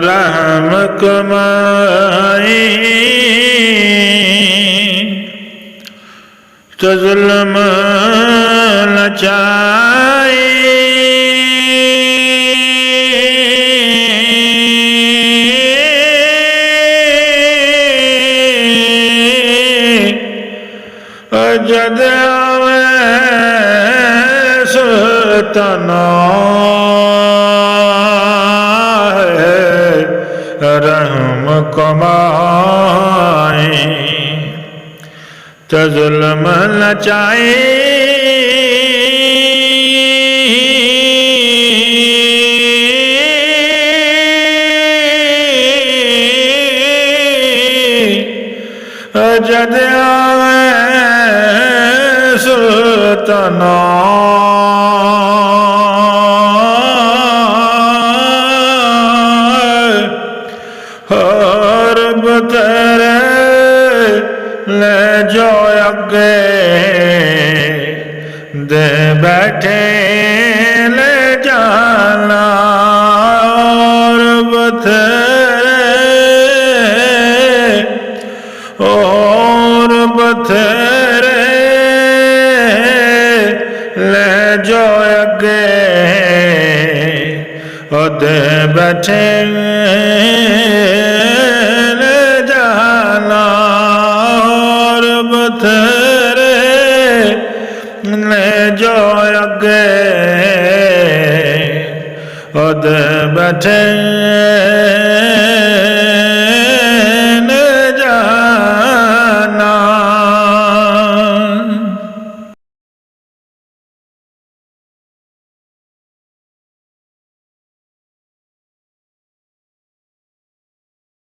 रहम कमाई तो जुल्म लचाई, जद आवे सुल्ताना रहम कमाई तो जुल्म लचाई, जद आवे सुल्ताना रब तेरे ले जो अगे दे बैठे ले जाना, रब रब तेरे ले जो अगे दे बैठे ले जाना, रब तेरे ले जो अगे दे बैठे